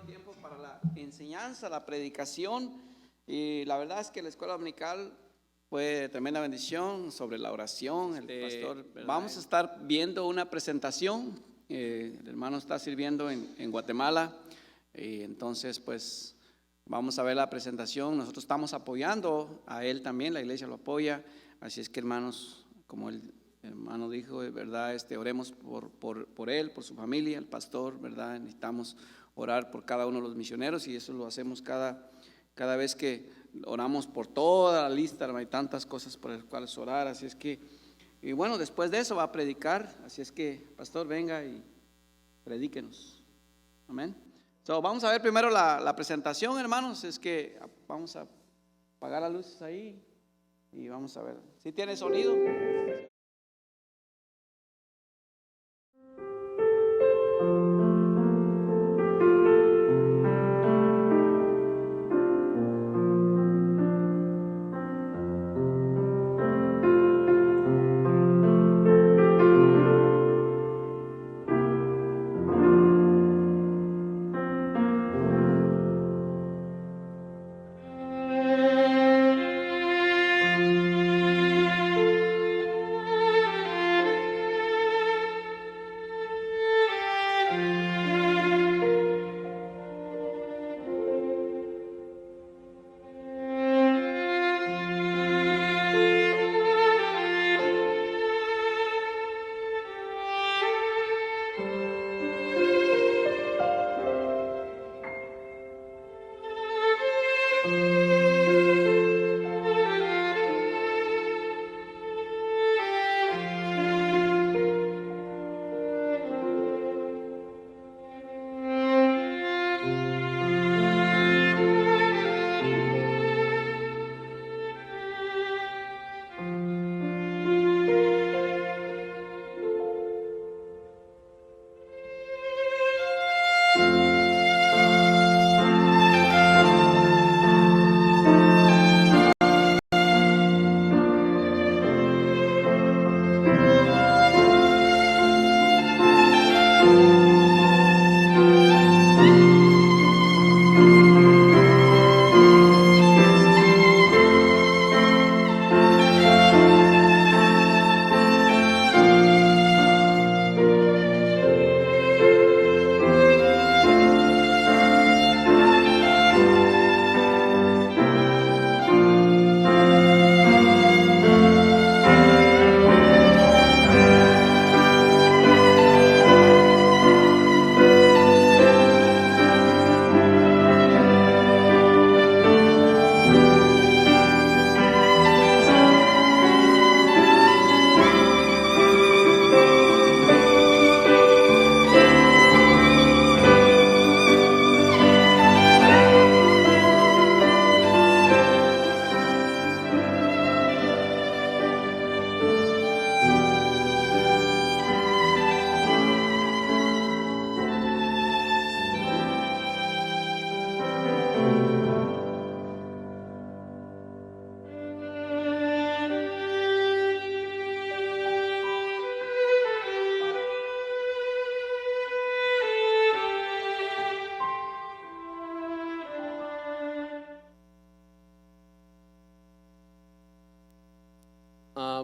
tiempo para la enseñanza, la predicación, y la verdad es que la escuela dominical fue tremenda bendición sobre la oración. El pastor, vamos a estar viendo una presentación. El hermano está sirviendo en Guatemala, y entonces pues vamos a ver la presentación. Nosotros estamos apoyando a él también, la iglesia lo apoya, así es que hermanos, como el hermano dijo, ¿verdad? Oremos por él, por su familia, el pastor, ¿verdad? Necesitamos orar por cada uno de los misioneros, y eso lo hacemos cada vez que oramos por toda la lista. Hay tantas cosas por las cuales orar, así es que, y bueno, después de eso va a predicar, así es que, pastor, venga y predíquenos. Amén. Vamos a ver primero la presentación, hermanos. Es que vamos a apagar las luces ahí y vamos a ver si tiene sonido.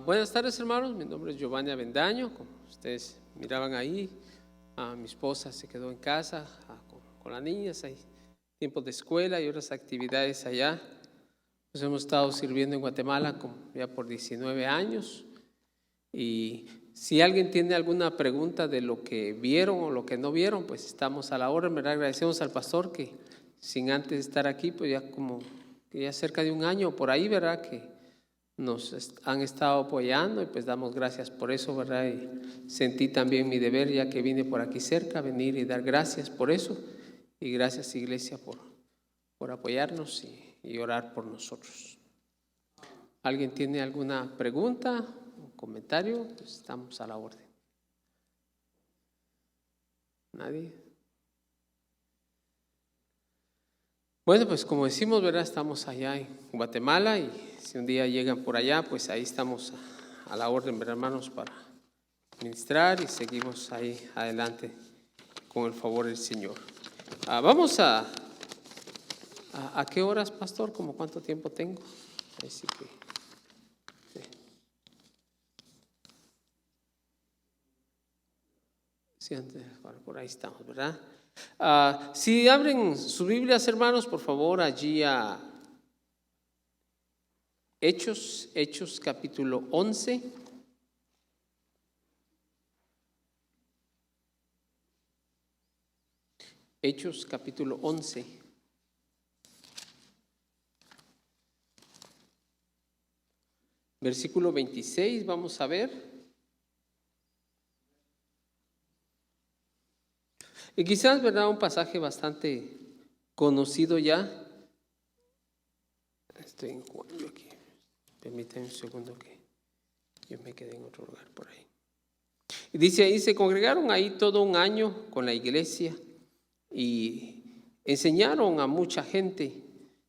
Buenas tardes, hermanos. Mi nombre es Giovanni Avendaño. Como ustedes miraban ahí, mi esposa se quedó en casa con las niñas. Hay tiempos de escuela y otras actividades allá. Nos hemos estado sirviendo en Guatemala ya por 19 años. Y si alguien tiene alguna pregunta de lo que vieron o lo que no vieron, pues estamos a la orden, ¿verdad? Agradecemos al pastor que sin antes estar aquí, pues ya cerca de un año por ahí, ¿verdad? Que nos han estado apoyando, y pues damos gracias por eso, ¿verdad? Y sentí también mi deber, ya que vine por aquí cerca, venir y dar gracias por eso. Y gracias, iglesia, por apoyarnos y orar por nosotros. ¿Alguien tiene alguna pregunta, un comentario? Pues estamos a la orden. ¿Nadie? Bueno, pues como decimos, ¿verdad? Estamos allá en Guatemala, y si un día llegan por allá, pues ahí estamos a la orden, ¿verdad, hermanos? Para ministrar, y seguimos ahí adelante con el favor del Señor. Vamos a qué horas, pastor, como cuánto tiempo tengo. Así que, sí, por ahí estamos, ¿verdad? Si abren sus Biblias, hermanos, por favor, allí a Hechos capítulo 11. Hechos capítulo 11. Versículo 26, vamos a ver. Y quizás, ¿verdad?, un pasaje bastante conocido ya. Estoy en Juan, yo aquí. Permítanme un segundo que yo me quedé en otro lugar por ahí. Y dice ahí, se congregaron ahí todo un año con la iglesia y enseñaron a mucha gente,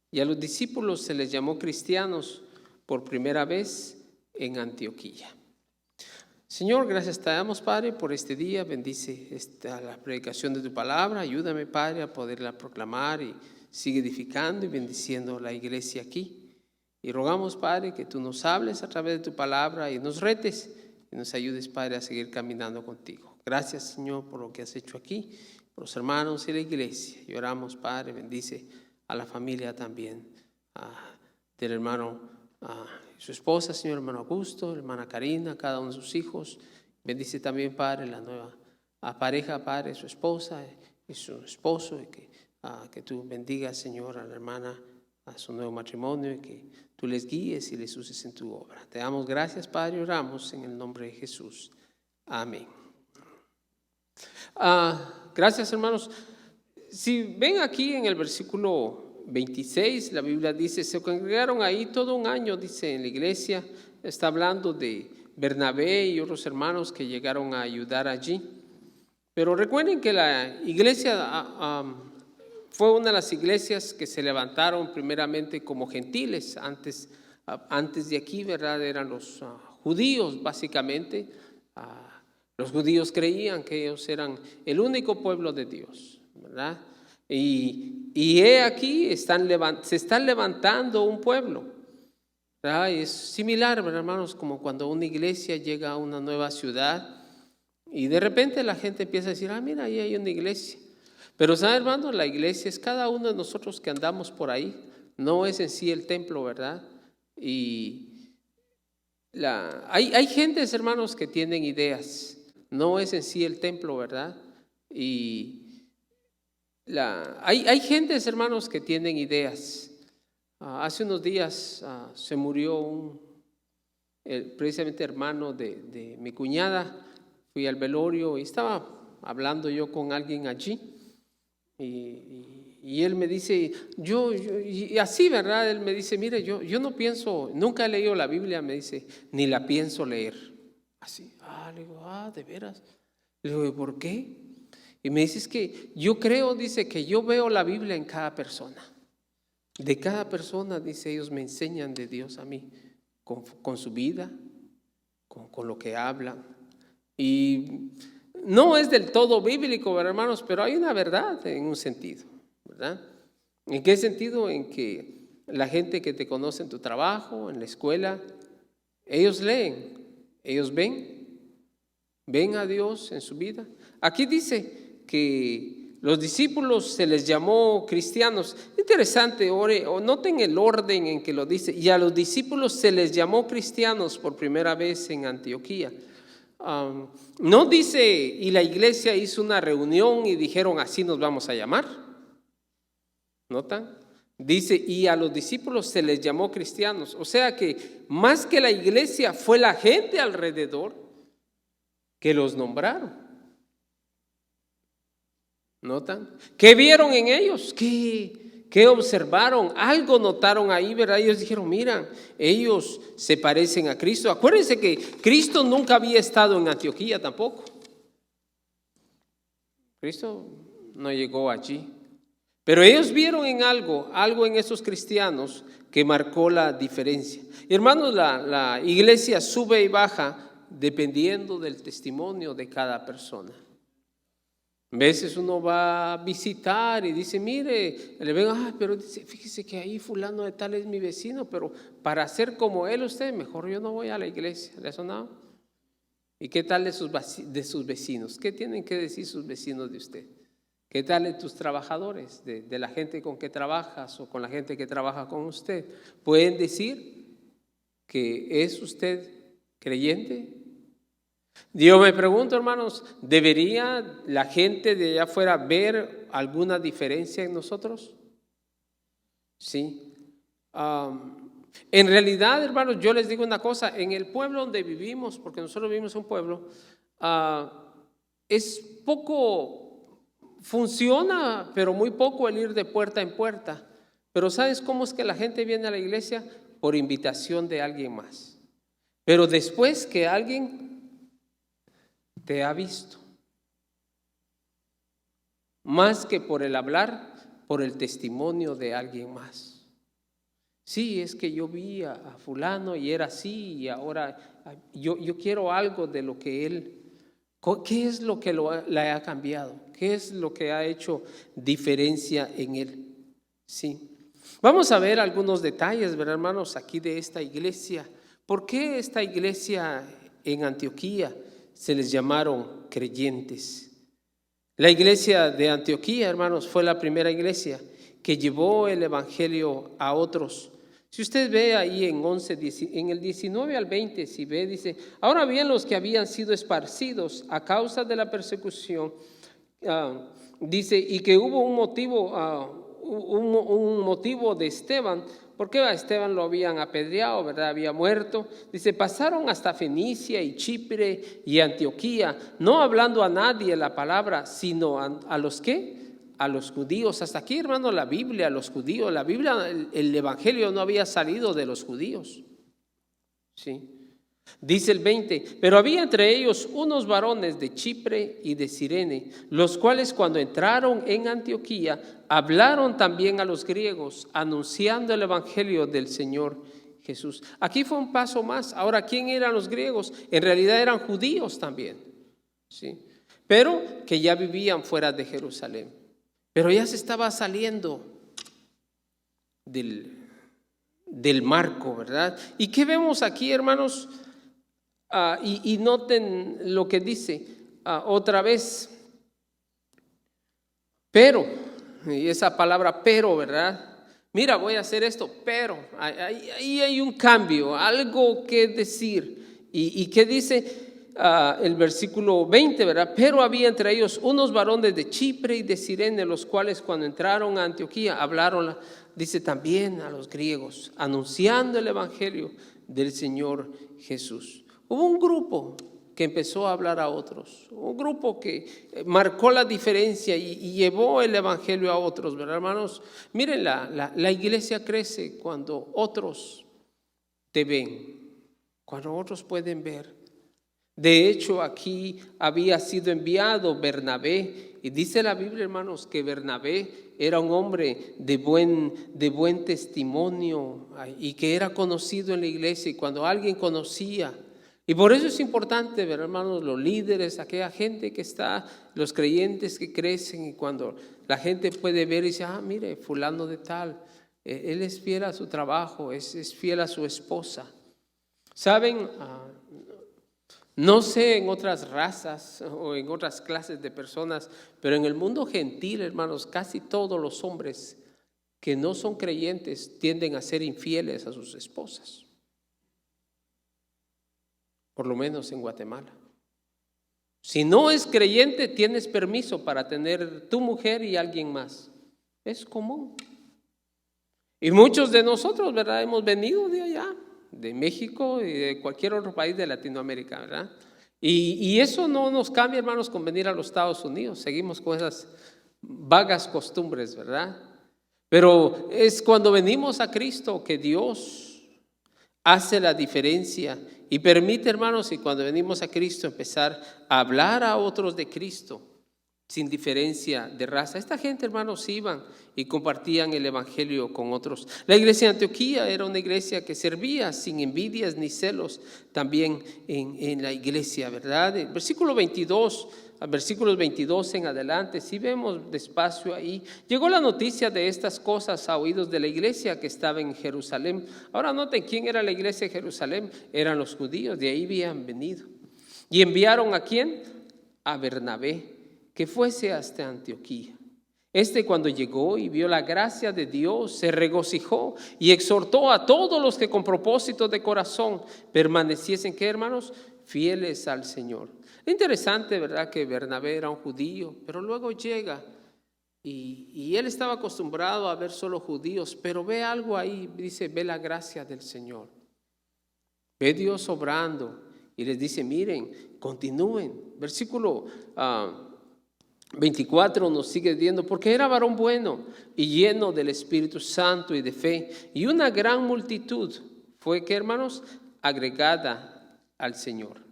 y a los discípulos se les llamó cristianos por primera vez en Antioquía. Señor, gracias te damos, Padre, por este día. Bendice la predicación de tu palabra. Ayúdame, Padre, a poderla proclamar, y sigue edificando y bendiciendo la iglesia aquí. Y rogamos, Padre, que tú nos hables a través de tu palabra y nos retes y nos ayudes, Padre, a seguir caminando contigo. Gracias, Señor, por lo que has hecho aquí, por los hermanos y la iglesia. Y oramos, Padre, bendice a la familia también, del hermano su esposa, Señor, hermano Augusto, hermana Karina, cada uno de sus hijos. Bendice también, Padre, la nueva pareja, Padre, su esposa y su esposo, y que tú bendigas, Señor, a la hermana, a su nuevo matrimonio, y que tú les guíes y les uses en tu obra. Te damos gracias, Padre, y oramos en el nombre de Jesús. Amén. Gracias, hermanos. Si ven aquí en el versículo 26, la Biblia dice, se congregaron ahí todo un año, dice, en la iglesia. Está hablando de Bernabé y otros hermanos que llegaron a ayudar allí. Pero recuerden que la iglesia fue una de las iglesias que se levantaron primeramente como gentiles. Antes de aquí, ¿verdad?, eran los judíos, básicamente. Los judíos creían que ellos eran el único pueblo de Dios, ¿verdad? Y he aquí, se está levantando un pueblo, ¿verdad? Es similar, ¿verdad, hermanos? Como cuando una iglesia llega a una nueva ciudad y de repente la gente empieza a decir, mira, ahí hay una iglesia. Pero, ¿saben, hermanos? La iglesia es cada uno de nosotros que andamos por ahí. No es en sí el templo, ¿verdad? Y hay gentes, hermanos, que tienen ideas. No es en sí el templo, ¿verdad? Y hay gentes, hermanos, que tienen ideas. Hace unos días se murió precisamente hermano de mi cuñada. Fui al velorio y estaba hablando yo con alguien allí. Y él me dice, y así, ¿verdad? Él me dice, mire, yo no pienso, nunca he leído la Biblia, me dice, ni la pienso leer. Así, le digo, de veras. Le digo, ¿por qué? Y me dice, es que yo creo, dice, que yo veo la Biblia en cada persona. De cada persona, dice, ellos me enseñan de Dios a mí, con su vida, con lo que hablan. Y no es del todo bíblico, ¿verdad, hermanos? Pero hay una verdad en un sentido, ¿verdad? ¿En qué sentido? En que la gente que te conoce en tu trabajo, en la escuela, ellos leen, ellos ven a Dios en su vida. Aquí dice que los discípulos se les llamó cristianos. Interesante, noten el orden en que lo dice. Y a los discípulos se les llamó cristianos por primera vez en Antioquía. No dice, y la iglesia hizo una reunión y dijeron, así nos vamos a llamar. ¿Notan? Dice, y a los discípulos se les llamó cristianos. O sea que más que la iglesia fue la gente alrededor que los nombraron. ¿Notan? ¿Qué vieron en ellos? ¿Qué observaron? Algo notaron ahí, ¿verdad? Ellos dijeron, mira, ellos se parecen a Cristo. Acuérdense que Cristo nunca había estado en Antioquía tampoco. Cristo no llegó allí. Pero ellos vieron en algo en esos cristianos que marcó la diferencia. Y hermanos, la iglesia sube y baja dependiendo del testimonio de cada persona. A veces uno va a visitar y dice, mire, le ven, pero dice, fíjese que ahí fulano de tal es mi vecino, pero para ser como él usted, mejor yo no voy a la iglesia. ¿Le ha sonado? ¿Y qué tal de sus vecinos? ¿Qué tienen que decir sus vecinos de usted? ¿Qué tal de tus trabajadores, de la gente con que trabajas o con la gente que trabaja con usted? ¿Pueden decir que es usted creyente? Yo me pregunto, hermanos, ¿debería la gente de allá afuera ver alguna diferencia en nosotros? Sí. En realidad, hermanos, yo les digo una cosa, en el pueblo donde vivimos, porque nosotros vivimos en un pueblo, es poco, funciona, pero muy poco el ir de puerta en puerta. Pero ¿sabes cómo es que la gente viene a la iglesia? Por invitación de alguien más. Pero después que alguien te ha visto, más que por el hablar, por el testimonio de alguien más. Sí, es que yo vi a fulano y era así y ahora yo quiero algo de lo que él, ¿qué es lo que le ha cambiado? ¿Qué es lo que ha hecho diferencia en él? Sí. Vamos a ver algunos detalles, ¿verdad, hermanos, aquí de esta iglesia? ¿Por qué esta iglesia en Antioquía se les llamaron creyentes? La iglesia de Antioquía, hermanos, fue la primera iglesia que llevó el evangelio a otros. Si usted ve ahí en el 19 al 20, si ve, dice, ahora bien, los que habían sido esparcidos a causa de la persecución, dice, y que hubo un motivo de Esteban, porque a Esteban lo habían apedreado, ¿verdad? Había muerto. Dice, pasaron hasta Fenicia y Chipre y Antioquía, no hablando a nadie la palabra, sino a los ¿qué? A los judíos. Hasta aquí, hermano, la Biblia, los judíos. La Biblia, el evangelio no había salido de los judíos. Sí. Dice el 20, pero había entre ellos unos varones de Chipre y de Cirene, los cuales cuando entraron en Antioquía, hablaron también a los griegos, anunciando el evangelio del Señor Jesús. Aquí fue un paso más. Ahora, ¿quién eran los griegos? En realidad eran judíos también, ¿sí? Pero que ya vivían fuera de Jerusalén. Pero ya se estaba saliendo del marco, ¿verdad? ¿Y qué vemos aquí, hermanos? Y noten lo que dice otra vez, pero, y esa palabra pero, ¿verdad? Mira, voy a hacer esto, pero, ahí hay un cambio, algo que decir. ¿Y qué dice el versículo 20, ¿verdad? Pero había entre ellos unos varones de Chipre y de Cirene, los cuales cuando entraron a Antioquía hablaron, dice también a los griegos, anunciando el evangelio del Señor Jesús. Hubo un grupo que empezó a hablar a otros, un grupo que marcó la diferencia y llevó el evangelio a otros, ¿verdad, hermanos? Miren, la iglesia crece cuando otros te ven, cuando otros pueden ver. De hecho, aquí había sido enviado Bernabé, y dice la Biblia, hermanos, que Bernabé era un hombre de buen testimonio y que era conocido en la iglesia, y cuando alguien conocía. Y por eso es importante ver, hermanos, los líderes, aquella gente que está, los creyentes que crecen, y cuando la gente puede ver y dice, mire, fulano de tal, él es fiel a su trabajo, es fiel a su esposa. ¿Saben? No sé en otras razas o en otras clases de personas, pero en el mundo gentil, hermanos, casi todos los hombres que no son creyentes tienden a ser infieles a sus esposas. Por lo menos en Guatemala. Si no es creyente, tienes permiso para tener tu mujer y alguien más. Es común. Y muchos de nosotros, ¿verdad? Hemos venido de allá, de México y de cualquier otro país de Latinoamérica, ¿verdad? Y eso no nos cambia, hermanos, con venir a los Estados Unidos. Seguimos con esas vagas costumbres, ¿verdad? Pero es cuando venimos a Cristo que Dios hace la diferencia y permite, hermanos, y cuando venimos a Cristo empezar a hablar a otros de Cristo sin diferencia de raza. Esta gente, hermanos, iban y compartían el evangelio con otros. La iglesia de Antioquía era una iglesia que servía sin envidias ni celos también en la iglesia, ¿verdad? El versículo 22 a versículos 22 en adelante, si vemos despacio ahí, llegó la noticia de estas cosas a oídos de la iglesia que estaba en Jerusalén. Ahora noten quién era la iglesia de Jerusalén, eran los judíos, de ahí habían venido. Y enviaron ¿a quién? A Bernabé, que fuese hasta Antioquía. Cuando llegó y vio la gracia de Dios, se regocijó y exhortó a todos los que con propósito de corazón permaneciesen, ¿qué, hermanos? Fieles al Señor. Es interesante, ¿verdad?, que Bernabé era un judío, pero luego llega y él estaba acostumbrado a ver solo judíos, pero ve algo ahí, dice, ve la gracia del Señor. Ve Dios obrando y les dice, miren, continúen. Versículo 24 nos sigue diciendo, porque era varón bueno y lleno del Espíritu Santo y de fe, y una gran multitud fue, ¿qué, hermanos?, agregada al Señor.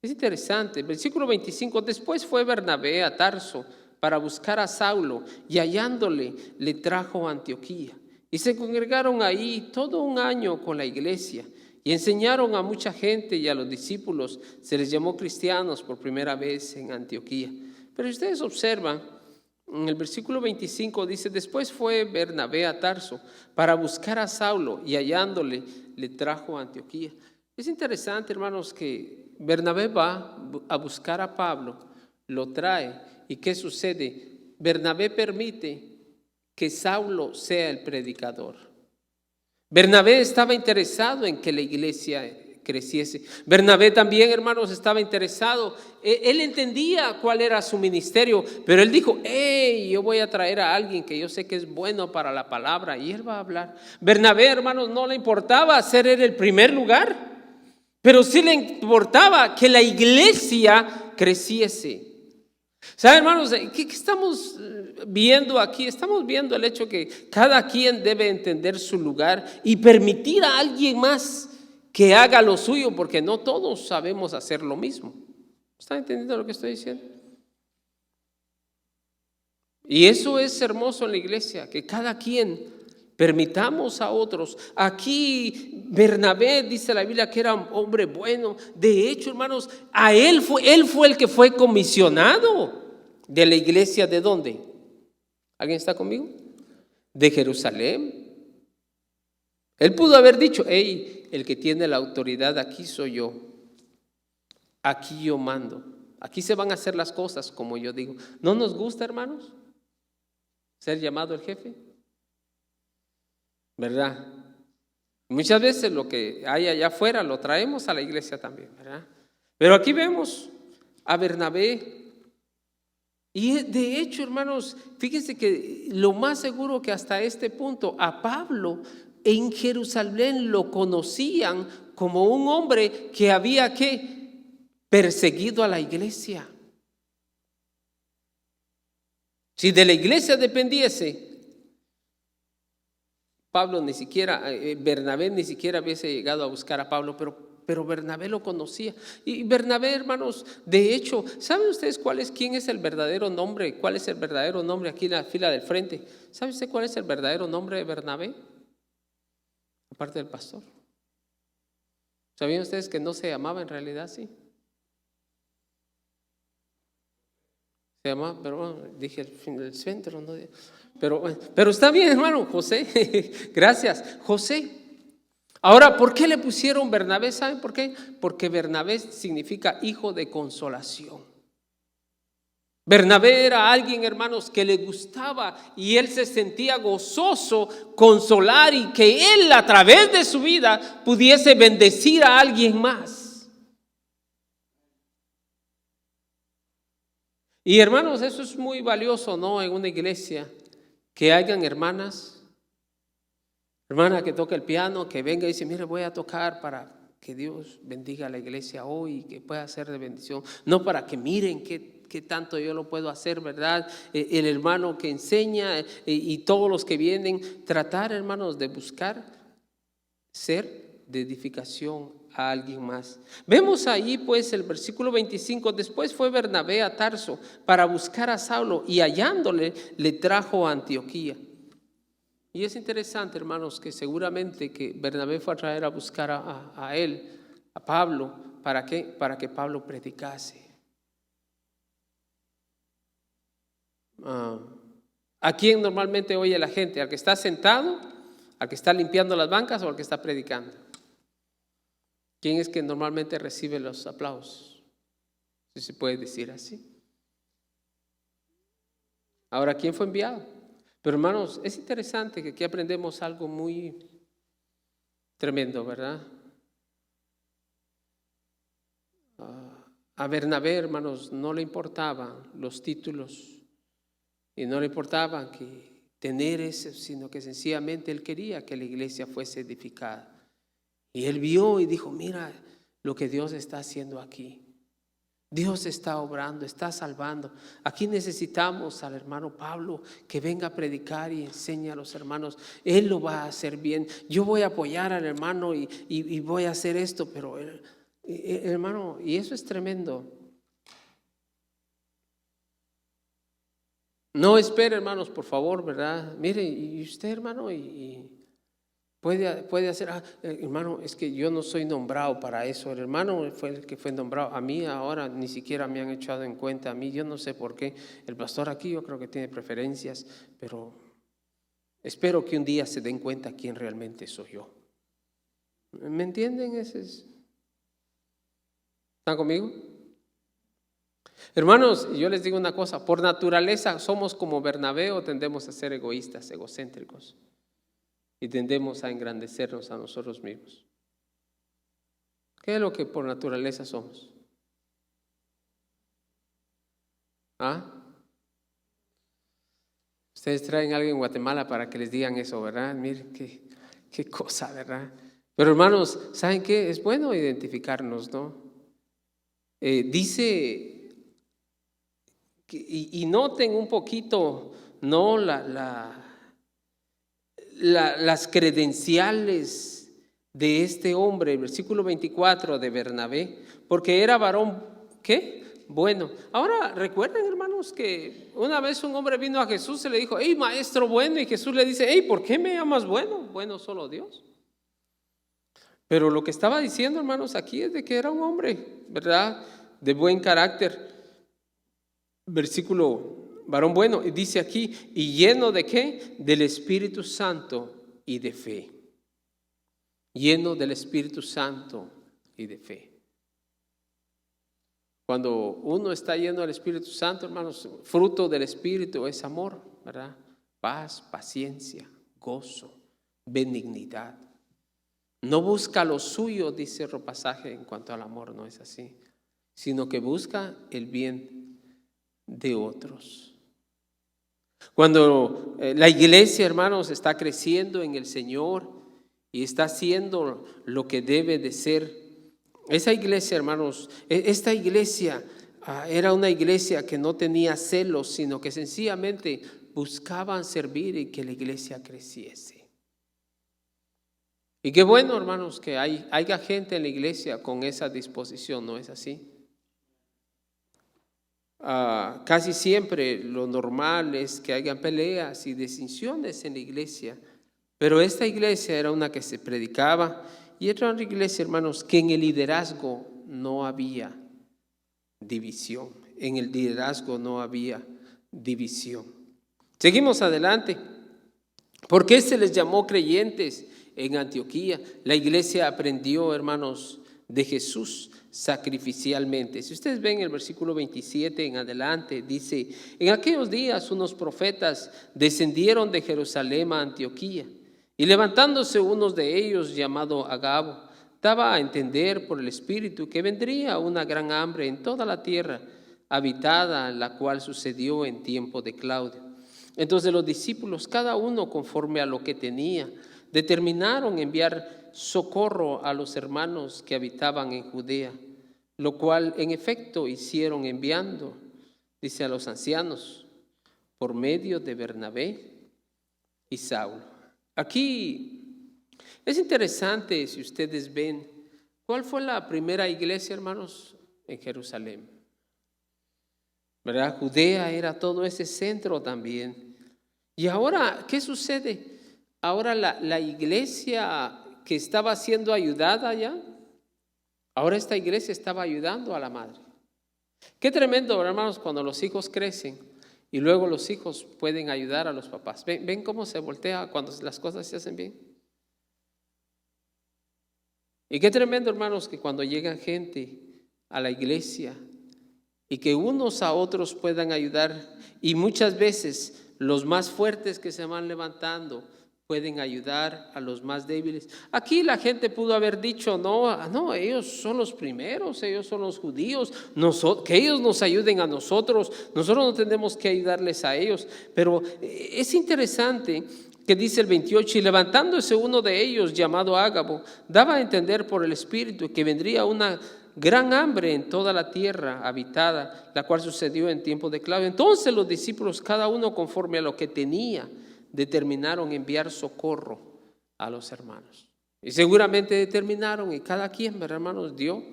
Es interesante, versículo 25, después fue Bernabé a Tarso para buscar a Saulo, y hallándole le trajo a Antioquía, y se congregaron ahí todo un año con la iglesia, y enseñaron a mucha gente, y a los discípulos se les llamó cristianos por primera vez en Antioquía. Pero si ustedes observan, en el versículo 25 dice, después fue Bernabé a Tarso para buscar a Saulo, y hallándole le trajo a Antioquía. Es interesante, hermanos, que Bernabé va a buscar a Pablo, lo trae, y ¿qué sucede? Bernabé permite que Saulo sea el predicador. Bernabé estaba interesado en que la iglesia creciese. Bernabé también, hermanos, estaba interesado. Él entendía cuál era su ministerio, pero él dijo, yo voy a traer a alguien que yo sé que es bueno para la palabra, y él va a hablar. Bernabé, hermanos, no le importaba ser él el primer lugar, pero sí le importaba que la iglesia creciese. ¿Saben, hermanos, qué estamos viendo aquí? Estamos viendo el hecho que cada quien debe entender su lugar y permitir a alguien más que haga lo suyo, porque no todos sabemos hacer lo mismo. ¿Están entendiendo lo que estoy diciendo? Y eso es hermoso en la iglesia, que cada quien permitamos a otros. Aquí Bernabé, dice la Biblia, que era un hombre bueno. De hecho, hermanos, él fue el que fue comisionado de la iglesia. ¿De dónde? ¿Alguien está conmigo? De Jerusalén. Él pudo haber dicho, el que tiene la autoridad aquí soy yo. Aquí yo mando. Aquí se van a hacer las cosas como yo digo. ¿No nos gusta, hermanos, ser llamado el jefe? ¿Verdad? Muchas veces lo que hay allá afuera lo traemos a la iglesia también, ¿verdad? Pero aquí vemos a Bernabé. Y de hecho, hermanos, fíjense que lo más seguro que hasta este punto a Pablo en Jerusalén lo conocían como un hombre que había perseguido a la iglesia. Si de la iglesia dependiese, Bernabé ni siquiera hubiese llegado a buscar a Pablo, pero Bernabé lo conocía. Y Bernabé, hermanos, de hecho, ¿saben ustedes quién es el verdadero nombre? ¿Cuál es el verdadero nombre aquí en la fila del frente? ¿Sabe usted cuál es el verdadero nombre de Bernabé? Aparte del pastor. ¿Sabían ustedes que no se llamaba en realidad así? Se llama, pero bueno, dije el centro, ¿no? Pero está bien, hermano, José. Gracias, José. Ahora, ¿por qué le pusieron Bernabé? ¿Saben por qué? Porque Bernabé significa hijo de consolación. Bernabé era alguien, hermanos, que le gustaba y él se sentía gozoso consolar, y que él a través de su vida pudiese bendecir a alguien más. Y hermanos, eso es muy valioso, ¿no? En una iglesia, que hayan hermana que toca el piano, que venga y dice, mire, voy a tocar para que Dios bendiga a la iglesia hoy y que pueda ser de bendición. No para que miren qué tanto yo lo puedo hacer, ¿verdad? El hermano que enseña y todos los que vienen, tratar, hermanos, de buscar ser de edificación a alguien más. Vemos ahí pues el versículo 25, después fue Bernabé a Tarso para buscar a Saulo, y hallándole le trajo a Antioquía. Y es interesante, hermanos, que seguramente que Bernabé fue a traer a buscar a él, a Pablo. ¿Para qué? Para que Pablo predicase. ¿A quién normalmente oye la gente? ¿Al que está sentado? ¿Al que está limpiando las bancas o al que está predicando? ¿Quién es que normalmente recibe los aplausos? Si se puede decir así. Ahora, ¿quién fue enviado? Pero hermanos, es interesante que aquí aprendemos algo muy tremendo, ¿verdad? A Bernabé, hermanos, no le importaban los títulos y no le importaba que tener eso, sino que sencillamente él quería que la iglesia fuese edificada. Y él vio y dijo, mira lo que Dios está haciendo aquí. Dios está obrando, está salvando. Aquí necesitamos al hermano Pablo que venga a predicar y enseñe a los hermanos. Él lo va a hacer bien. Yo voy a apoyar al hermano y voy a hacer esto, pero hermano, y eso es tremendo. No espere, hermanos, por favor, ¿verdad? Mire, y usted, hermano, y puede hacer, hermano, es que yo no soy nombrado para eso. El hermano fue el que fue nombrado. A mí ahora ni siquiera me han echado en cuenta. A mí yo no sé por qué. El pastor aquí yo creo que tiene preferencias, pero espero que un día se den cuenta quién realmente soy yo. ¿Me entienden? ¿Están conmigo? Hermanos, yo les digo una cosa, por naturaleza somos como Bernabé o tendemos a ser egoístas, egocéntricos y tendemos a engrandecernos a nosotros mismos. ¿Qué es lo que por naturaleza somos? Ustedes traen a alguien en Guatemala para que les digan eso, ¿verdad? Miren qué cosa, ¿verdad? Pero hermanos, ¿saben qué? Es bueno identificarnos, ¿no? Dice... Y noten un poquito, ¿no? Las credenciales de este hombre, versículo 24 de Bernabé, porque era varón, ¿qué? Bueno. Ahora recuerden, hermanos, que una vez un hombre vino a Jesús y le dijo, hey, maestro bueno, y Jesús le dice, hey, ¿por qué me llamas bueno? Bueno, solo Dios. Pero lo que estaba diciendo, hermanos, aquí es de que era un hombre, ¿verdad? De buen carácter. Versículo, varón bueno, y dice aquí, y lleno de ¿qué? Del Espíritu Santo y de fe. Lleno del Espíritu Santo y de fe. Cuando uno está lleno del Espíritu Santo, hermanos, fruto del Espíritu es amor, ¿verdad? Paz, paciencia, gozo, benignidad. No busca lo suyo, dice otro pasaje en cuanto al amor, no es así, sino que busca el bien de otros. Cuando la iglesia, hermanos, está creciendo en el Señor y está haciendo lo que debe de ser, esa iglesia, hermanos, esta iglesia era una iglesia que no tenía celos, sino que sencillamente buscaban servir y que la iglesia creciese. Y qué bueno, hermanos, que haya gente en la iglesia con esa disposición, ¿no es así? Casi siempre lo normal es que hayan peleas y distinciones en la iglesia, pero esta iglesia era una que se predicaba y era una iglesia, hermanos, que en el liderazgo no había división. En el liderazgo no había división. Seguimos adelante. ¿Por qué se les llamó creyentes en Antioquía? La iglesia aprendió, hermanos, de Jesús sacrificialmente. Si ustedes ven el versículo 27 en adelante, dice, en aquellos días unos profetas descendieron de Jerusalén a Antioquía, y levantándose unos de ellos, llamado Agabo, daba a entender por el Espíritu que vendría una gran hambre en toda la tierra habitada, la cual sucedió en tiempo de Claudio. Entonces los discípulos, cada uno conforme a lo que tenía, determinaron enviar socorro a los hermanos que habitaban en Judea, lo cual en efecto hicieron enviando, dice, a los ancianos por medio de Bernabé y Saulo. Aquí es interesante, si ustedes ven, ¿cuál fue la primera iglesia, hermanos? En Jerusalén, ¿verdad? Judea era todo ese centro también. Y ahora, ¿qué sucede? Ahora la iglesia que estaba siendo ayudada ya, ahora esta iglesia estaba ayudando a la madre. Qué tremendo, hermanos, cuando los hijos crecen Y luego los hijos pueden ayudar a los papás. ¿Ven cómo se voltea cuando las cosas se hacen bien? Y qué tremendo, hermanos, que cuando llega gente a la iglesia y que unos a otros puedan ayudar, y muchas veces los más fuertes que se van levantando pueden ayudar a los más débiles. Aquí la gente pudo haber dicho, no, ellos son los primeros, ellos son los judíos, que ellos nos ayuden a nosotros no tenemos que ayudarles a ellos. Pero es interesante que dice el 28, y levantándose uno de ellos llamado Ágabo, daba a entender por el Espíritu que vendría una gran hambre en toda la tierra habitada, la cual sucedió en tiempo de Claudio. Entonces los discípulos, cada uno conforme a lo que tenía, determinaron enviar socorro a los hermanos. Y seguramente determinaron, y cada quien, hermanos, dio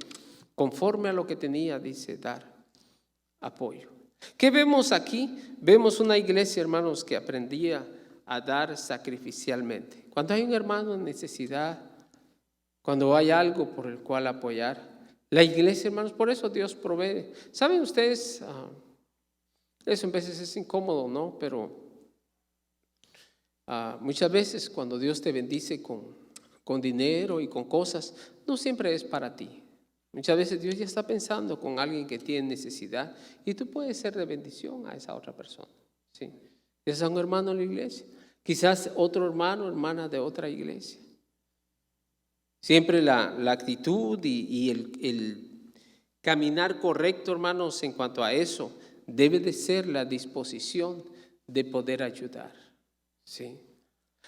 conforme a lo que tenía, dice, dar apoyo. ¿Qué vemos aquí? Vemos una iglesia, hermanos, que aprendía a dar sacrificialmente. Cuando hay un hermano en necesidad, cuando hay algo por el cual apoyar, la iglesia, hermanos, por eso Dios provee. ¿Saben ustedes? Eso en veces es incómodo, ¿no? Pero muchas veces cuando Dios te bendice con dinero y con cosas, no siempre es para ti. Muchas veces Dios ya está pensando con alguien que tiene necesidad y tú puedes ser de bendición a esa otra persona. ¿Sí? Quizás un hermano en la iglesia, quizás otro hermano o hermana de otra iglesia. Siempre la actitud y el caminar correcto, hermanos, en cuanto a eso, debe de ser la disposición de poder ayudar. Sí.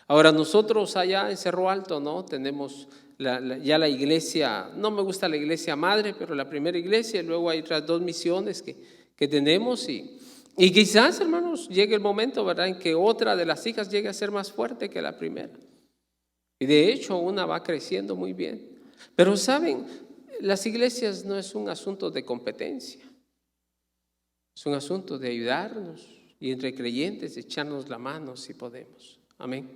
Ahora nosotros allá en Cerro Alto, ¿no? Tenemos ya la iglesia, no me gusta la iglesia madre, pero la primera iglesia, y luego hay otras 2 misiones que tenemos y quizás, hermanos, llegue el momento, ¿verdad?, en que otra de las hijas llegue a ser más fuerte que la primera. Y de hecho una va creciendo muy bien. Pero saben, las iglesias no es un asunto de competencia, es un asunto de ayudarnos y entre creyentes echarnos la mano si podemos. Amén.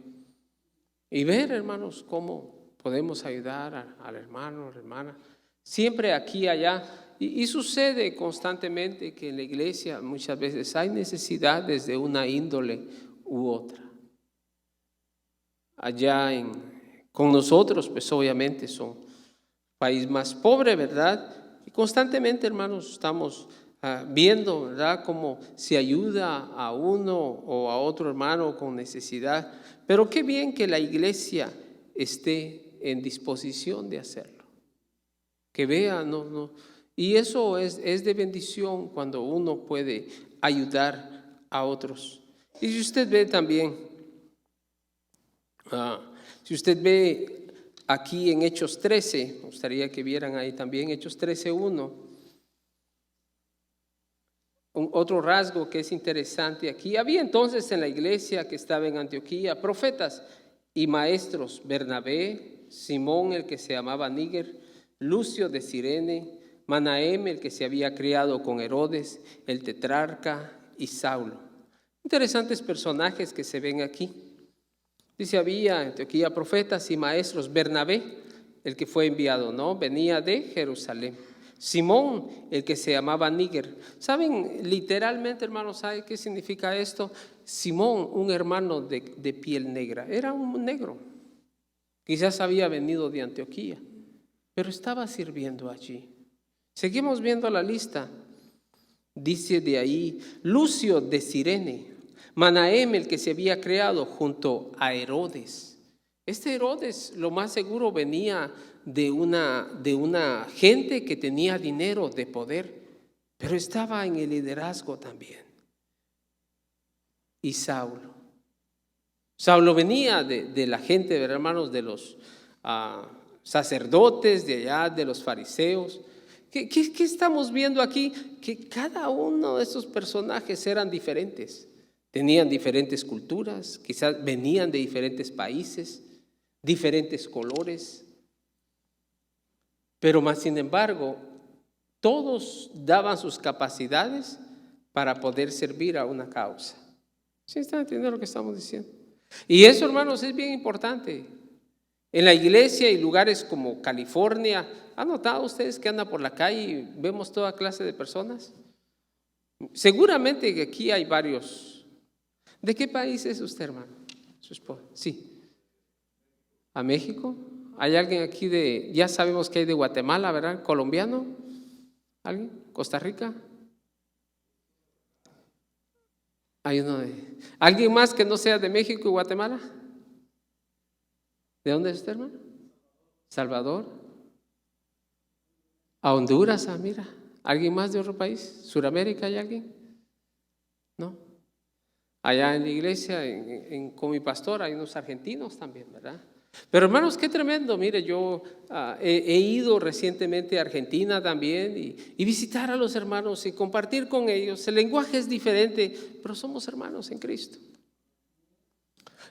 Y ver, hermanos, cómo podemos ayudar al hermano, a la hermana. Siempre aquí, allá. Y sucede constantemente que en la iglesia muchas veces hay necesidades de una índole u otra. Allá con nosotros, pues obviamente son un país más pobre, ¿verdad? Y constantemente, hermanos, estamos viendo, ¿verdad?, cómo se ayuda a uno o a otro hermano con necesidad. Pero qué bien que la iglesia esté en disposición de hacerlo. Que vea, y eso es de bendición cuando uno puede ayudar a otros. Y si usted ve también, si usted ve aquí en Hechos 13, me gustaría que vieran ahí también Hechos 13:1. Otro rasgo que es interesante aquí. Había entonces en la iglesia que estaba en Antioquía profetas y maestros: Bernabé, Simón el que se llamaba Níger, Lucio de Cirene, Manahem el que se había criado con Herodes, el tetrarca, y Saulo. Interesantes personajes que se ven aquí. Dice, había en Antioquía profetas y maestros. Bernabé, el que fue enviado, ¿no? Venía de Jerusalén. Simón, el que se llamaba Níger. ¿Saben literalmente, hermanos, sabe qué significa esto? Simón, un hermano de piel negra. Era un negro. Quizás había venido de Antioquía, pero estaba sirviendo allí. Seguimos viendo la lista. Dice de ahí, Lucio de Cirene, Manahem, el que se había creado junto a Herodes. Este Herodes, lo más seguro, venía de una gente que tenía dinero, de poder, pero estaba en el liderazgo también. Y Saulo venía de la gente, hermanos, de los sacerdotes de allá, de los fariseos. ¿Qué estamos viendo aquí? Que cada uno de esos personajes eran diferentes. Tenían diferentes culturas, quizás venían de diferentes países, diferentes colores. Pero más sin embargo, todos daban sus capacidades para poder servir a una causa. ¿Sí están entendiendo lo que estamos diciendo? Y eso, hermanos, es bien importante. En la iglesia y lugares como California, ¿han notado ustedes que andan por la calle y vemos toda clase de personas? Seguramente que aquí hay varios. ¿De qué país es usted, hermano? Su esposa. Sí. ¿A México? ¿Hay alguien aquí ya sabemos que hay de Guatemala, ¿verdad? ¿Colombiano? ¿Alguien? ¿Costa Rica? Hay uno ¿Alguien más que no sea de México y Guatemala? ¿De dónde es usted, hermano? ¿Salvador? ¿A Honduras? Mira. ¿Alguien más de otro país? ¿Suramérica hay alguien? ¿No? Allá en la iglesia, con mi pastor, hay unos argentinos también, ¿verdad? Pero hermanos, qué tremendo. Mire, yo he ido recientemente a Argentina también y visitar a los hermanos y compartir con ellos. El lenguaje es diferente, pero somos hermanos en Cristo.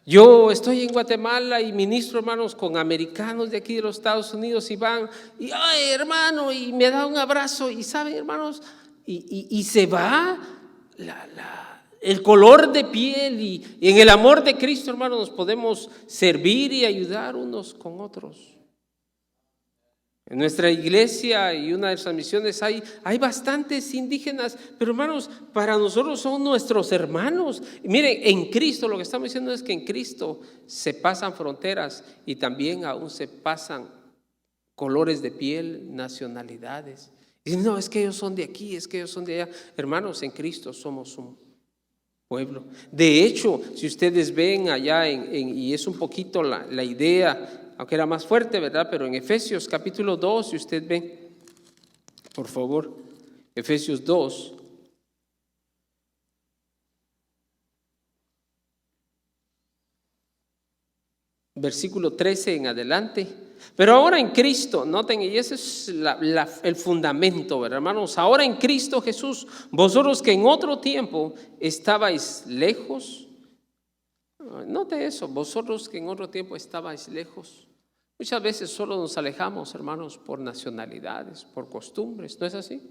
Yo estoy en Guatemala y ministro, hermanos, con americanos de aquí de los Estados Unidos y van, y ay, hermano, y me da un abrazo, y saben, hermanos, y se va el color de piel, y en el amor de Cristo, hermanos, nos podemos servir y ayudar unos con otros. En nuestra iglesia y una de nuestras misiones hay bastantes indígenas, pero hermanos, para nosotros son nuestros hermanos. Y miren, en Cristo, lo que estamos diciendo es que en Cristo se pasan fronteras y también aún se pasan colores de piel, nacionalidades. Y dicen, no, es que ellos son de aquí, es que ellos son de allá. Hermanos, en Cristo somos un pueblo. De hecho, si ustedes ven allá, y es un poquito la idea, aunque era más fuerte, ¿verdad? Pero en Efesios capítulo 2, si usted ve, por favor, Efesios 2. Versículo 13 en adelante. Pero ahora en Cristo, noten, y ese es el fundamento, ¿verdad, hermanos? Ahora en Cristo Jesús, vosotros que en otro tiempo estabais lejos. Note eso, vosotros que en otro tiempo estabais lejos. Muchas veces solo nos alejamos, hermanos, por nacionalidades, por costumbres, ¿no es así?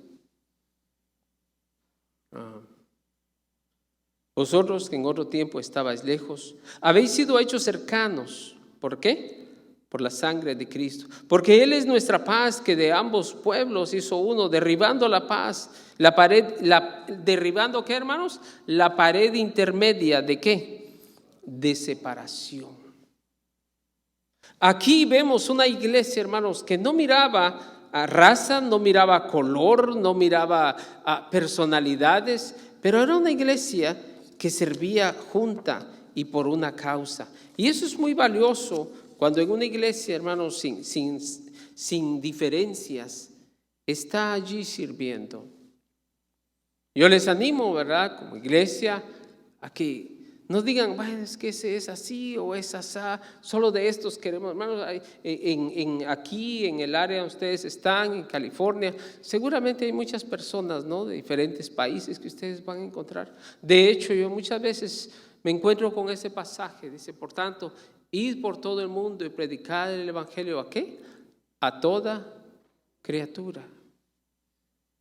Vosotros que en otro tiempo estabais lejos, habéis sido hechos cercanos. ¿Por qué? Por la sangre de Cristo. Porque Él es nuestra paz, que de ambos pueblos hizo uno, derribando la paz, la pared, derribando ¿qué, hermanos? La pared intermedia ¿de qué? De separación. Aquí vemos una iglesia, hermanos, que no miraba a raza, no miraba a color, no miraba a personalidades, pero era una iglesia que servía junta y por una causa. Y eso es muy valioso cuando en una iglesia, hermanos, sin diferencias, está allí sirviendo. Yo les animo, ¿verdad?, como iglesia, a que no digan, bueno, es que ese es así o es asá, solo de estos queremos. Hermanos, aquí en el área donde ustedes están, en California, seguramente hay muchas personas, ¿no?, de diferentes países que ustedes van a encontrar. De hecho, yo muchas veces me encuentro con ese pasaje, dice, por tanto, id por todo el mundo y predicad el evangelio, ¿a qué? A toda criatura.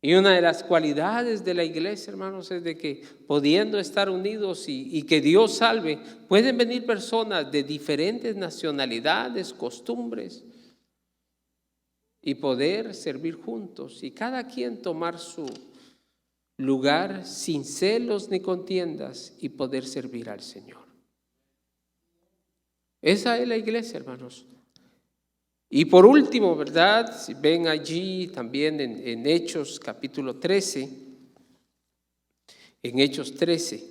Y una de las cualidades de la iglesia, hermanos, es de que pudiendo estar unidos y que Dios salve, pueden venir personas de diferentes nacionalidades, costumbres, y poder servir juntos y cada quien tomar su lugar sin celos ni contiendas y poder servir al Señor. Esa es la iglesia, hermanos. Y por último, ¿verdad? Si ven allí también en Hechos capítulo 13, en Hechos 13,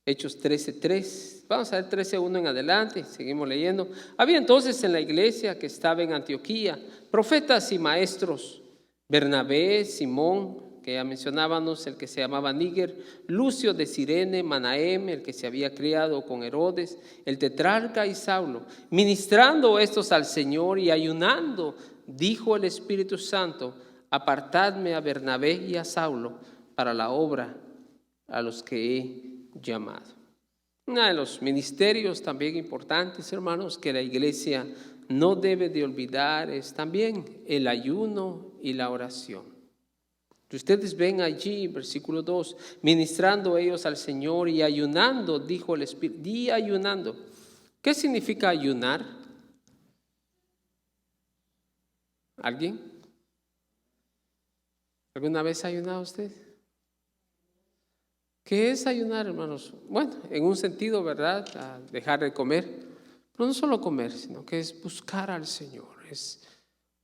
Hechos 13:3, vamos a ver 13:1 en adelante, seguimos leyendo. Había entonces en la iglesia que estaba en Antioquía profetas y maestros, Bernabé, Simón, que ya mencionábamos, el que se llamaba Níger, Lucio de Cirene, Manahem, el que se había criado con Herodes, el tetrarca y Saulo. Ministrando estos al Señor y ayunando, dijo el Espíritu Santo, apartadme a Bernabé y a Saulo para la obra a los que he llamado. Uno de los ministerios también importantes, hermanos, que la iglesia no debe de olvidar es también el ayuno y la oración. Ustedes ven allí, versículo 2, ministrando ellos al Señor y ayunando, dijo el Espíritu, di ayunando. ¿Qué significa ayunar? ¿Alguien? ¿Alguna vez ha ayunado usted? ¿Qué es ayunar, hermanos? Bueno, en un sentido, ¿verdad? A dejar de comer, pero no solo comer, sino que es buscar al Señor, es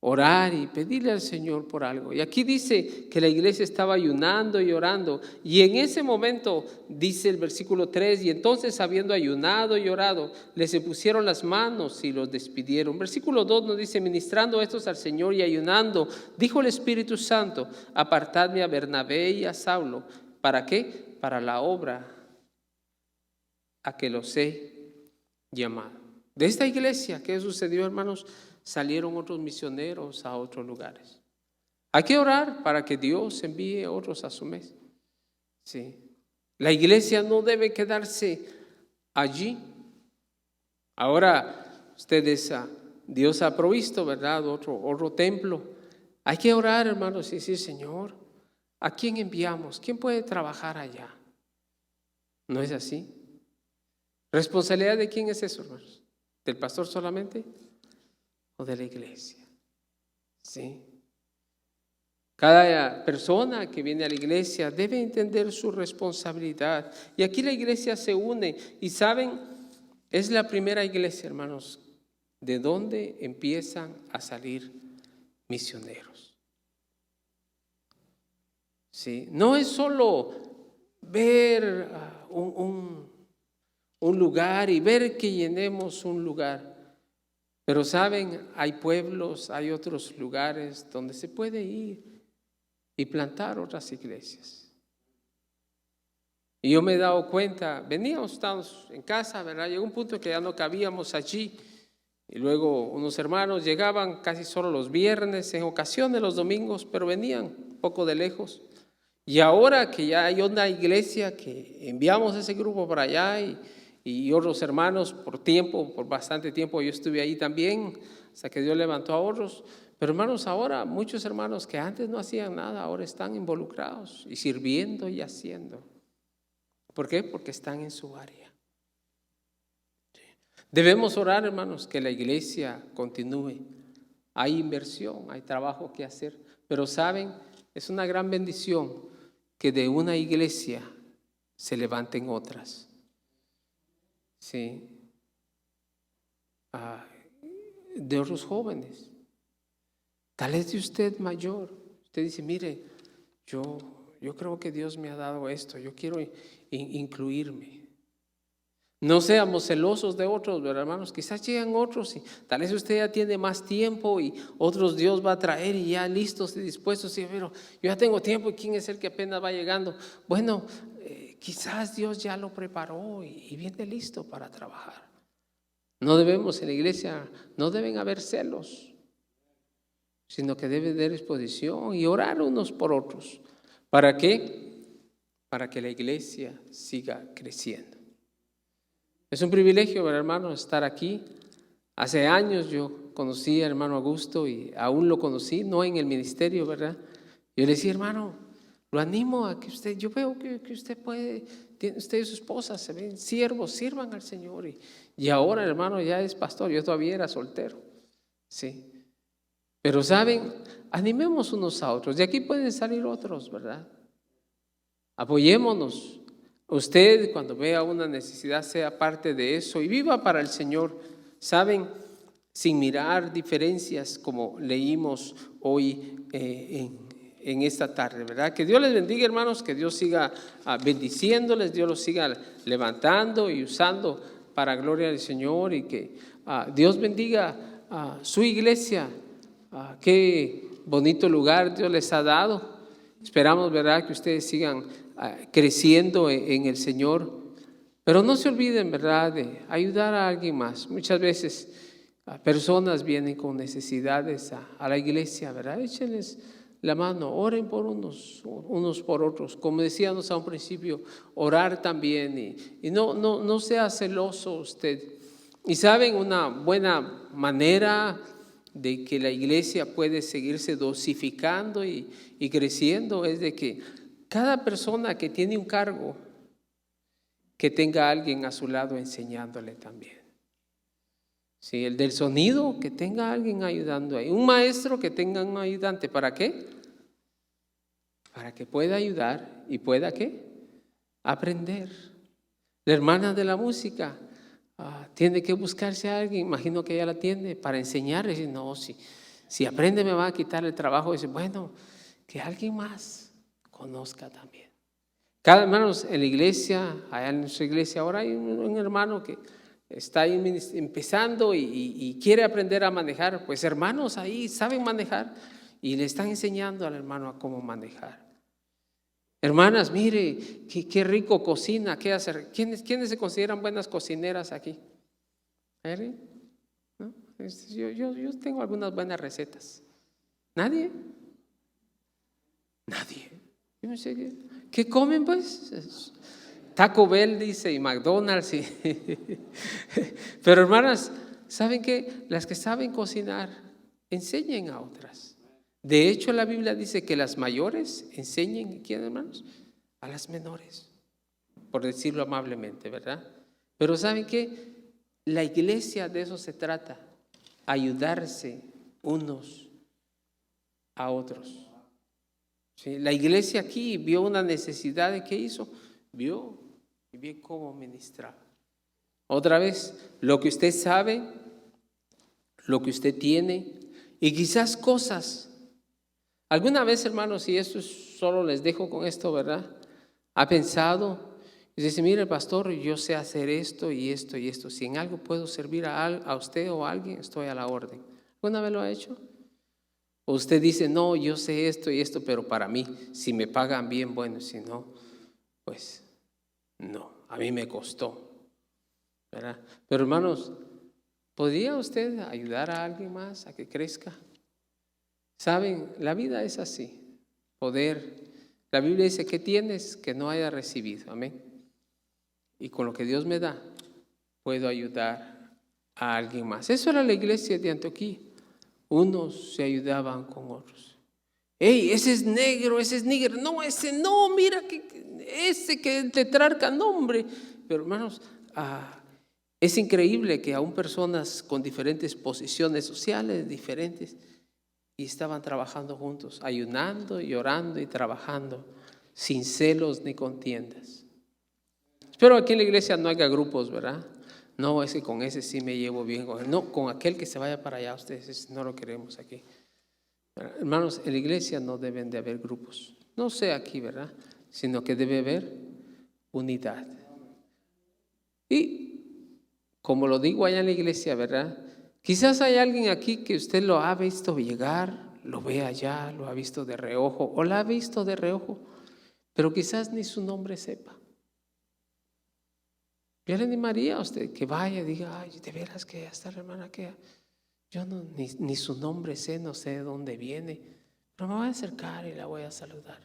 orar y pedirle al Señor por algo. Y aquí dice que la iglesia estaba ayunando y orando, y en ese momento, dice el versículo 3, y entonces habiendo ayunado y orado, les impusieron las manos y los despidieron. Versículo 2 nos dice, ministrando estos al Señor y ayunando, dijo el Espíritu Santo, apartadme a Bernabé y a Saulo. ¿Para qué? Para la obra a que los he llamado. De esta iglesia, ¿qué sucedió, hermanos? Salieron otros misioneros a otros lugares. Hay que orar para que Dios envíe otros a su mes. Sí. La iglesia no debe quedarse allí. Ahora, ustedes, Dios ha provisto, ¿verdad? Otro templo. Hay que orar, hermanos, y decir, Señor, ¿a quién enviamos? ¿Quién puede trabajar allá? ¿No es así? ¿Responsabilidad de quién es eso, hermanos? ¿Del pastor solamente o de la iglesia? Sí. Cada persona que viene a la iglesia debe entender su responsabilidad. Y aquí la iglesia se une. Y saben, es la primera iglesia, hermanos, de donde empiezan a salir misioneros. Sí. No es solo ver un lugar y ver que llenemos un lugar. Pero saben, hay pueblos, hay otros lugares donde se puede ir y plantar otras iglesias. Y yo me he dado cuenta, estábamos en casa, ¿verdad? Llegó un punto que ya no cabíamos allí. Y luego unos hermanos llegaban casi solo los viernes, en ocasiones los domingos, pero venían un poco de lejos. Y ahora que ya hay una iglesia que enviamos ese grupo para allá y otros hermanos por bastante tiempo yo estuve ahí también, hasta que Dios levantó a otros. Pero hermanos, ahora muchos hermanos que antes no hacían nada, ahora están involucrados y sirviendo y haciendo. ¿Por qué? Porque están en su área. Debemos orar, hermanos, que la iglesia continúe. Hay inversión, hay trabajo que hacer, pero saben, es una gran bendición que de una iglesia se levanten otras. Sí. De otros jóvenes. Tal vez de usted mayor. Usted dice, mire, yo creo que Dios me ha dado esto. Yo quiero incluirme. No seamos celosos de otros, ¿verdad, hermanos? Quizás llegan otros y tal vez usted ya tiene más tiempo y otros Dios va a traer y ya listos y dispuestos. Y pero yo ya tengo tiempo y ¿quién es el que apenas va llegando? Bueno, quizás Dios ya lo preparó y viene listo para trabajar. No debemos en la iglesia, no deben haber celos, sino que debe haber disposición y orar unos por otros. ¿Para qué? Para que la iglesia siga creciendo. Es un privilegio, ¿verdad, hermano, estar aquí. Hace años yo conocí al hermano Augusto y aún lo conocí, no en el ministerio, ¿verdad? Yo le decía, hermano, lo animo a que usted, yo veo que usted puede, usted y su esposa se ven siervos, sirvan al Señor. Y ahora, hermano, ya es pastor, yo todavía era soltero. Sí. Pero saben, animemos unos a otros. De aquí pueden salir otros, ¿verdad? Apoyémonos. Usted cuando vea una necesidad sea parte de eso y viva para el Señor. Saben, sin mirar diferencias como leímos hoy en esta tarde, ¿verdad? Que Dios les bendiga, hermanos, que Dios siga bendiciéndoles, Dios los siga levantando y usando para gloria del Señor y que Dios bendiga a su iglesia. Qué bonito lugar Dios les ha dado. Esperamos, ¿verdad?, que ustedes sigan creciendo en el Señor, pero no se olviden, ¿verdad?, de ayudar a alguien más. Muchas veces personas vienen con necesidades a la iglesia, ¿verdad? Échenles la mano, oren por unos por otros. Como decíamos a un principio, orar también y no sea celoso usted. Y saben, una buena manera de que la iglesia puede seguirse dosificando y creciendo es de que cada persona que tiene un cargo, que tenga a alguien a su lado enseñándole también. Sí, el del sonido, que tenga a alguien ayudando ahí. Un maestro que tenga un ayudante. ¿Para qué? para que pueda ayudar y pueda ¿qué? Aprender. La hermana de la música tiene que buscarse a alguien, imagino que ella la tiene, para enseñarle. Dice, no, si aprende me va a quitar el trabajo. Dice, bueno, que alguien más conozca también. Cada hermano en la iglesia, allá en nuestra iglesia ahora hay un hermano que está ahí empezando y quiere aprender a manejar. Pues hermanos ahí saben manejar y le están enseñando al hermano a cómo manejar. Hermanas, mire, qué rico cocina, qué hacer. ¿Quiénes se consideran buenas cocineras aquí? ¿No? Yo tengo algunas buenas recetas. ¿Nadie? Nadie. Yo no sé ¿qué comen pues? Taco Bell dice y McDonald's. Pero hermanas, ¿saben qué? Las que saben cocinar, enseñen a otras. De hecho, la Biblia dice que las mayores enseñen, ¿quién, hermanos? A las menores, por decirlo amablemente, ¿verdad? Pero ¿saben qué? La iglesia de eso se trata, ayudarse unos a otros. ¿Sí? La iglesia aquí vio una necesidad de ¿qué hizo? Vio cómo ministrar. Otra vez, lo que usted sabe, lo que usted tiene y quizás cosas. ¿Alguna vez, hermanos, y esto solo les dejo con esto, verdad? ¿Ha pensado? Y dice, mire, pastor, yo sé hacer esto y esto y esto. Si en algo puedo servir a usted o a alguien, estoy a la orden. ¿Alguna vez lo ha hecho? O usted dice, no, yo sé esto y esto, pero para mí, si me pagan bien, bueno, si no, pues no, a mí me costó, ¿verdad? Pero hermanos, ¿podría usted ayudar a alguien más a que crezca? Saben, la vida es así, la Biblia dice, ¿qué tienes que no haya recibido? Amén. Y con lo que Dios me da, puedo ayudar a alguien más. Eso era la iglesia de Antioquía. Unos se ayudaban con otros. Hey, ese es negro, ese es níger. No, ese no, mira, ese que el tetrarca, no, hombre. Pero hermanos, es increíble que aún personas con diferentes posiciones sociales, diferentes, y estaban trabajando juntos, ayunando y orando y trabajando, sin celos ni contiendas. Espero aquí en la iglesia no haya grupos, ¿verdad? No, es que con ese sí me llevo bien. No, con aquel que se vaya para allá, ustedes no lo queremos aquí. Hermanos, en la iglesia no deben de haber grupos. No sé aquí, ¿verdad? Sino que debe haber unidad. Y como lo digo allá en la iglesia, ¿verdad? Quizás hay alguien aquí que usted lo ha visto llegar, lo ve allá, lo ha visto de reojo o la ha visto de reojo, pero quizás ni su nombre sepa. Yo le animaría a usted que vaya y diga, ay, de veras que esta hermana que yo no, ni su nombre sé, no sé de dónde viene, pero me voy a acercar y la voy a saludar.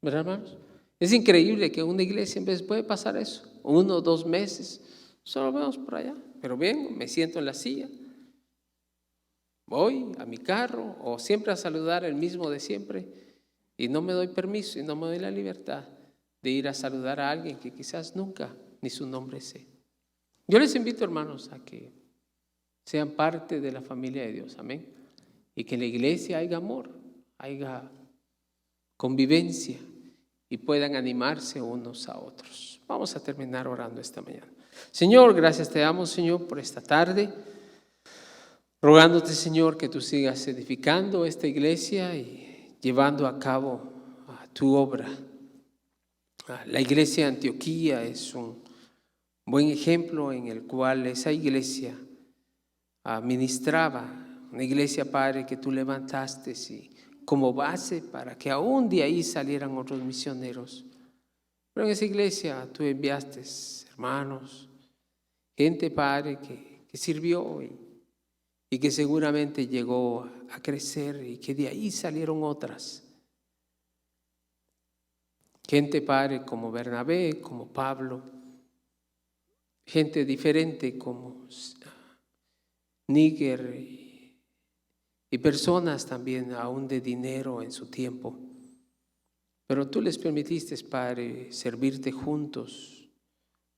¿Verdad, hermanos? Es increíble que en una iglesia en vez puede pasar eso, 1 o 2 meses, solo vemos por allá, pero vengo, me siento en la silla, voy a mi carro o siempre a saludar el mismo de siempre y no me doy permiso y no me doy la libertad de ir a saludar a alguien que quizás nunca ni su nombre sé. Yo les invito, hermanos, a que sean parte de la familia de Dios, amén. Y que en la iglesia haya amor, haya convivencia y puedan animarse unos a otros. Vamos a terminar orando esta mañana. Señor, gracias te damos, Señor, por esta tarde. Rogándote, Señor, que tú sigas edificando esta iglesia y llevando a cabo tu obra. La iglesia de Antioquía es un buen ejemplo en el cual esa iglesia ministraba, una iglesia, Padre, que tú levantaste y como base para que aún de ahí salieran otros misioneros. Pero en esa iglesia tú enviaste hermanos, gente, Padre, que sirvió y que seguramente llegó a crecer y que de ahí salieron otras. Gente, Padre, como Bernabé, como Pablo, gente diferente como Níger y personas también aún de dinero en su tiempo. Pero tú les permitiste, Padre, servirte juntos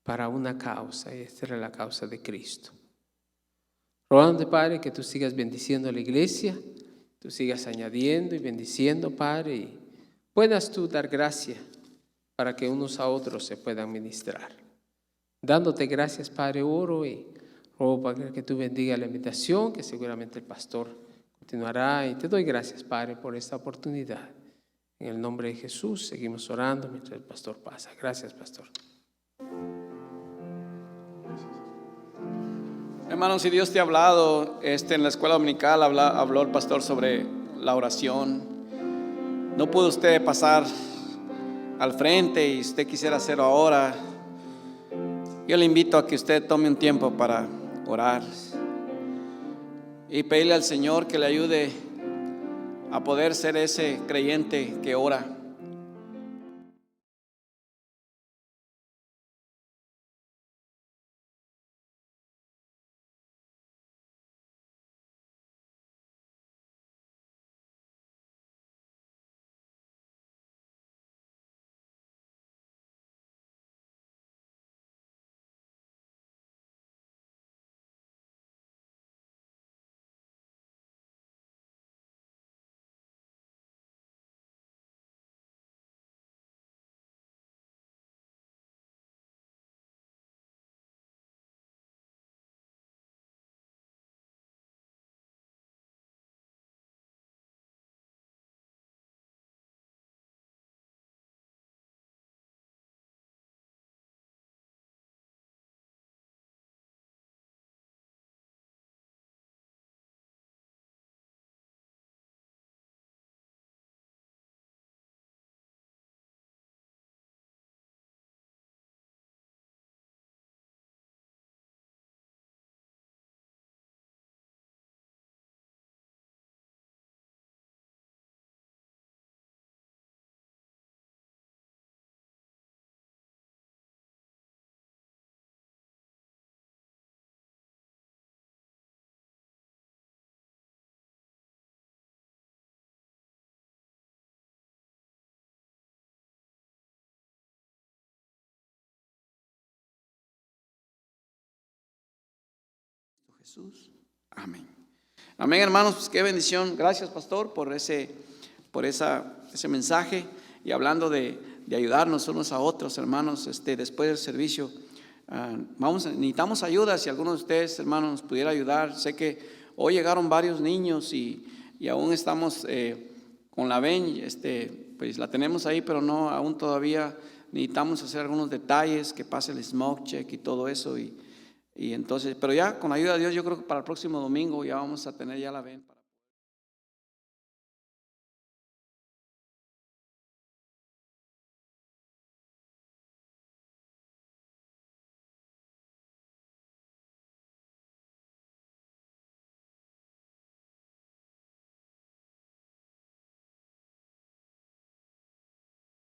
para una causa, y esta era la causa de Cristo. Rogándote, Padre, que tú sigas bendiciendo a la iglesia, tú sigas añadiendo y bendiciendo, Padre, y puedas tú dar gracia para que unos a otros se puedan ministrar. Dándote gracias, Padre, oro y rogo para que tú bendiga la invitación, que seguramente el pastor continuará. Y te doy gracias, Padre, por esta oportunidad. En el nombre de Jesús seguimos orando mientras el pastor pasa. Gracias, pastor. Hermanos, si Dios te ha hablado, en la escuela dominical habló el pastor sobre la oración. No pudo usted pasar al frente y usted quisiera hacerlo ahora. Yo le invito a que usted tome un tiempo para orar y pedirle al Señor que le ayude a poder ser ese creyente que ora. Jesús. Amén. Amén, hermanos. Pues qué bendición. Gracias, pastor, por ese mensaje. Y hablando de ayudarnos unos a otros, hermanos, después del servicio, necesitamos ayuda. Si alguno de ustedes, hermanos, nos pudiera ayudar. Sé que hoy llegaron varios niños y aún estamos con la ven, pues la tenemos ahí, pero no, aún todavía necesitamos hacer algunos detalles, que pase el smoke check y todo eso. Y entonces, pero ya con la ayuda de Dios, yo creo que para el próximo domingo ya vamos a tener ya la ven.